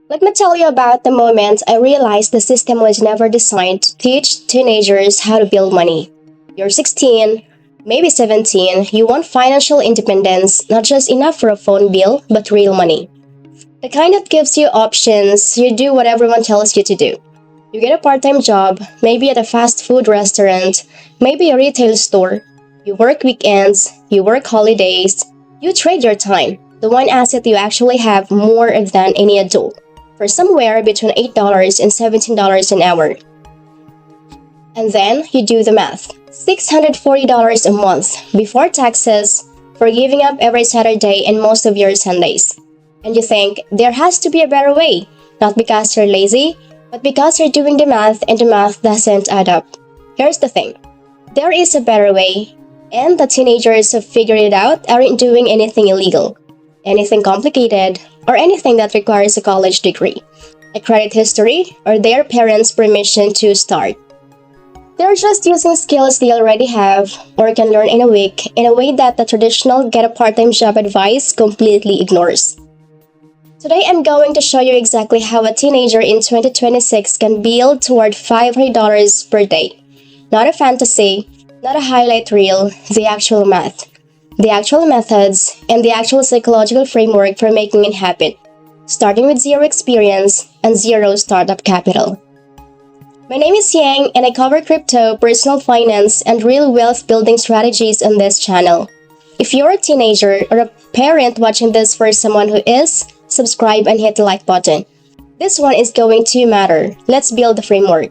Let me tell you about the moment I realized the system was never designed to teach teenagers how to build money. You're 16, maybe 17, you want financial independence, not just enough for a phone bill, but real money. The kind that gives you options, you do what everyone tells you to do. You get a part-time job, maybe at a fast food restaurant, maybe a retail store. You work weekends, you work holidays, you trade your time, the one asset you actually have more than any adult, for somewhere between $8 and $17 an hour. And then you do the math. $640 a month before taxes for giving up every Saturday and most of your Sundays. And you think there has to be a better way, not because you're lazy, but because you're doing the math and the math doesn't add up. Here's the thing. There is a better way, and the teenagers who figured it out aren't doing anything illegal, anything complicated, or anything that requires a college degree, a credit history, or their parents' permission to start. They're just using skills they already have or can learn in a week in a way that the traditional get a part-time job advice completely ignores. Today I'm going to show you exactly how a teenager in 2026 can build toward $500 per day. Not a fantasy, not a highlight reel, the actual math, the actual methods, and the actual psychological framework for making it happen, starting with zero experience and zero startup capital. My name is Yang and I cover crypto, personal finance, and real wealth building strategies on this channel. If you're a teenager or a parent watching this for someone who is, subscribe and hit the like button. This one is going to matter. Let's build the framework.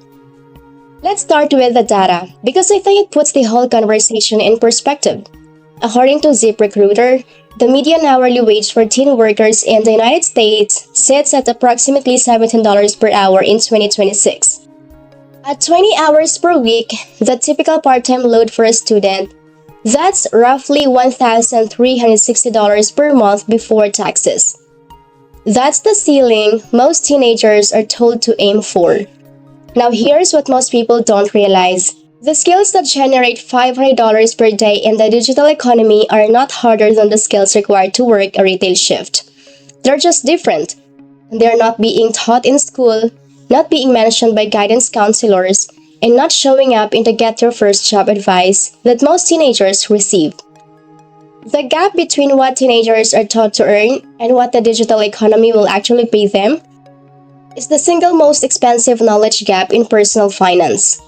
Let's start with the data because I think it puts the whole conversation in perspective. According to ZipRecruiter, the median hourly wage for teen workers in the United States sits at approximately $17 per hour in 2026. At 20 hours per week, the typical part-time load for a student, that's roughly $1,360 per month before taxes. That's the ceiling most teenagers are told to aim for. Now here's what most people don't realize. The skills that generate $500 per day in the digital economy are not harder than the skills required to work a retail shift. They're just different. They're not being taught in school, not being mentioned by guidance counselors, and not showing up in the get your first job advice that most teenagers receive. The gap between what teenagers are taught to earn and what the digital economy will actually pay them is the single most expensive knowledge gap in personal finance.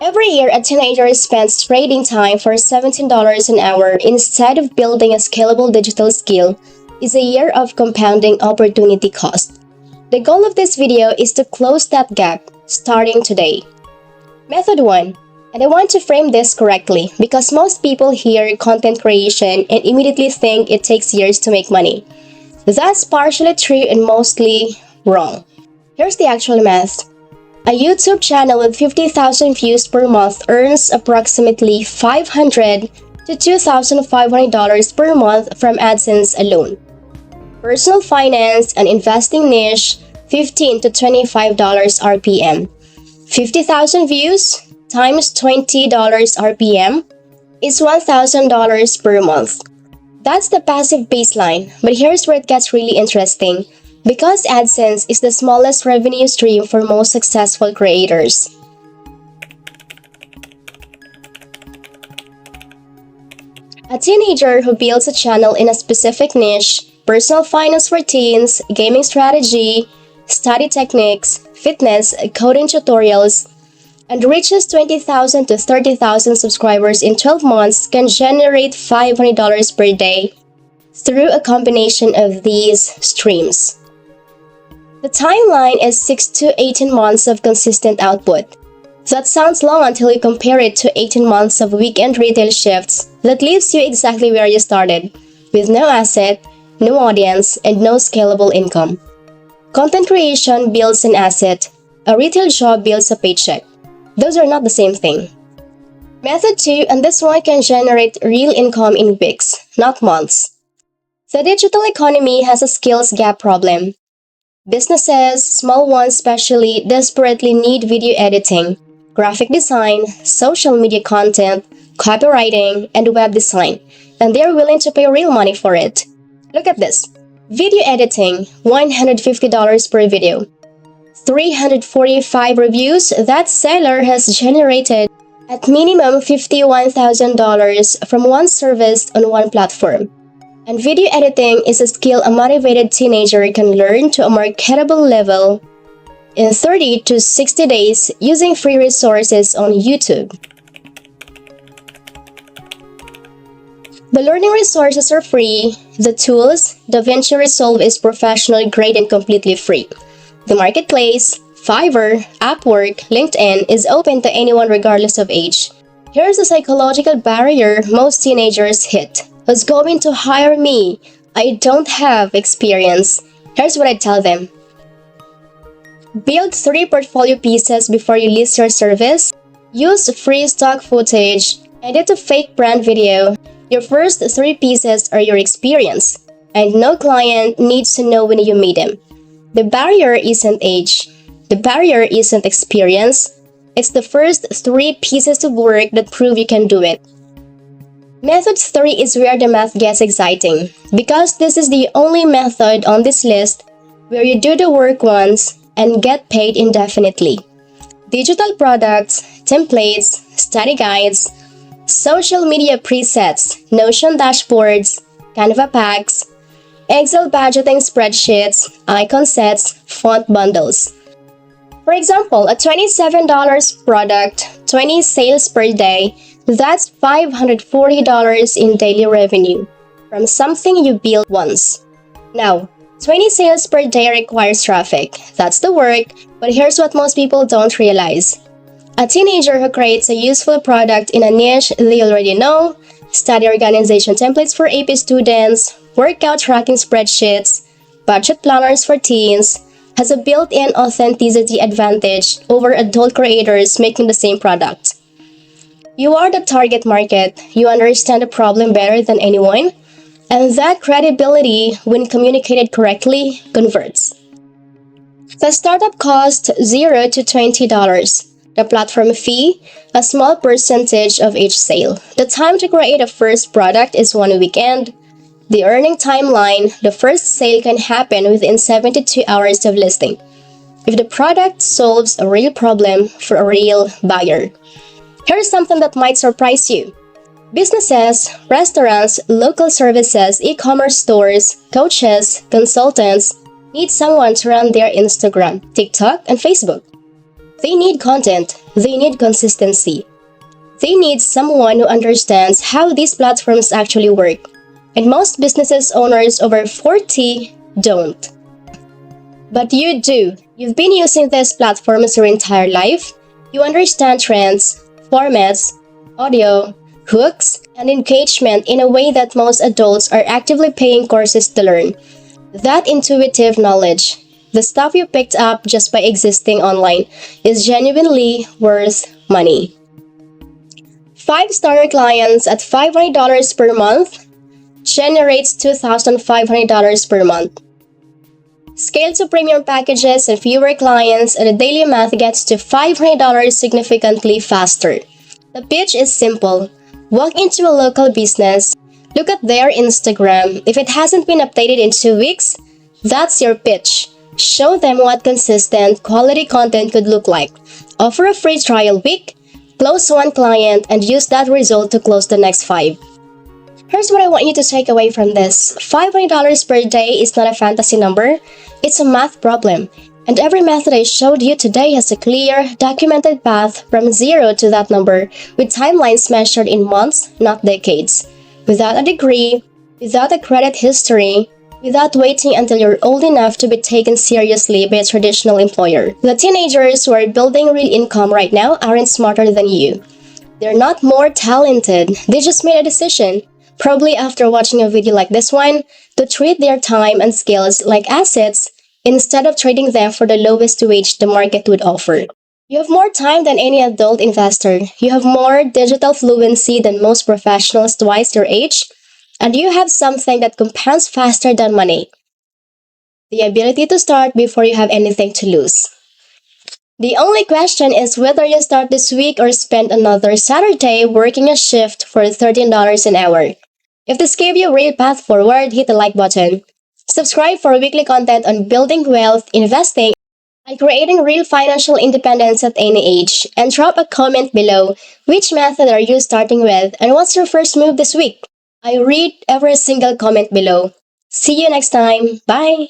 Every year, a teenager spends trading time for $17 an hour instead of building a scalable digital skill is a year of compounding opportunity cost. The goal of this video is to close that gap starting today. Method 1. And I want to frame this correctly because most people hear content creation and immediately think it takes years to make money. That's partially true and mostly wrong. Here's the actual math. A YouTube channel with 50,000 views per month earns approximately $500 to $2,500 per month from AdSense alone. Personal finance and investing niche, $15 to $25 RPM. 50,000 views times $20 RPM is $1,000 per month. That's the passive baseline, but here's where it gets really interesting. Because AdSense is the smallest revenue stream for most successful creators. A teenager who builds a channel in a specific niche, personal finance for teens, gaming strategy, study techniques, fitness, coding tutorials, and reaches 20,000 to 30,000 subscribers in 12 months can generate $500 per day through a combination of these streams. The timeline is 6 to 18 months of consistent output. That sounds long until you compare it to 18 months of weekend retail shifts that leaves you exactly where you started, with no asset, no audience, and no scalable income. Content creation builds an asset. A retail job builds a paycheck. Those are not the same thing. Method 2, and this one can generate real income in weeks, not months. The digital economy has a skills gap problem. Businesses, small ones especially, desperately need video editing, graphic design, social media content, copywriting, and web design, and they're willing to pay real money for it. Look at this. Video editing, $150 per video. 345 reviews that seller has generated at minimum $51,000 from one service on one platform. And video editing is a skill a motivated teenager can learn to a marketable level in 30 to 60 days using free resources on YouTube. The learning resources are free. The tools, DaVinci Resolve is professional grade and completely free. The marketplace, Fiverr, Upwork, LinkedIn is open to anyone regardless of age. Here's a psychological barrier most teenagers hit. Who's going to hire me? I don't have experience. Here's what I tell them. Build 3 portfolio pieces before you list your service. Use free stock footage. Edit a fake brand video. Your first 3 pieces are your experience, and no client needs to know when you meet them. The barrier isn't age. The barrier isn't experience. It's the first 3 pieces of work that prove you can do it. Method 3 is where the math gets exciting, because this is the only method on this list where you do the work once and get paid indefinitely. Digital products, templates, study guides, social media presets, Notion dashboards, Canva packs, Excel budgeting spreadsheets, icon sets, font bundles. For example, a $27 product, 20 sales per day, that's $540 in daily revenue from something you built once. Now, 20 sales per day requires traffic. That's the work, but here's what most people don't realize. A teenager who creates a useful product in a niche they already know, study organization templates for AP students, workout tracking spreadsheets, budget planners for teens, has a built-in authenticity advantage over adult creators making the same product. You are the target market, you understand the problem better than anyone, and that credibility, when communicated correctly, converts. The startup costs $0 to $20. The platform fee, a small percentage of each sale. The time to create a first product is 1 weekend. The earning timeline, the first sale can happen within 72 hours of listing. If the product solves a real problem for a real buyer. Here's something that might surprise you. Businesses, restaurants, local services, e-commerce stores, coaches, consultants need someone to run their Instagram, TikTok, and Facebook. They need content. They need consistency. They need someone who understands how these platforms actually work. And most businesses owners over 40 don't. But you do. You've been using these platforms your entire life. You understand trends, formats, audio, hooks, and engagement in a way that most adults are actively paying courses to learn. That intuitive knowledge, the stuff you picked up just by existing online, is genuinely worth money. 5-star clients at $500 per month generates $2,500 per month. Scale to premium packages and fewer clients, and the daily math gets to $500 significantly faster. The pitch is simple. Walk into a local business, look at their Instagram. If it hasn't been updated in 2 weeks, that's your pitch. Show them what consistent, quality content could look like. Offer a free trial week, close 1 client, and use that result to close the next 5. Here's what I want you to take away from this. $500 per day is not a fantasy number. It's a math problem. And every method I showed you today has a clear, documented path from 0 to that number, with timelines measured in months, not decades. Without a degree, without a credit history, without waiting until you're old enough to be taken seriously by a traditional employer. The teenagers who are building real income right now aren't smarter than you. They're not more talented. They just made a decision, probably after watching a video like this one, to treat their time and skills like assets instead of trading them for the lowest wage the market would offer. You have more time than any adult investor. You have more digital fluency than most professionals twice your age. And you have something that compounds faster than money. The ability to start before you have anything to lose. The only question is whether you start this week or spend another Saturday working a shift for $13 an hour. If this gave you a real path forward, hit the like button. Subscribe for weekly content on building wealth, investing, and creating real financial independence at any age. And drop a comment below. Which method are you starting with, and what's your first move this week? I read every single comment below. See you next time. Bye.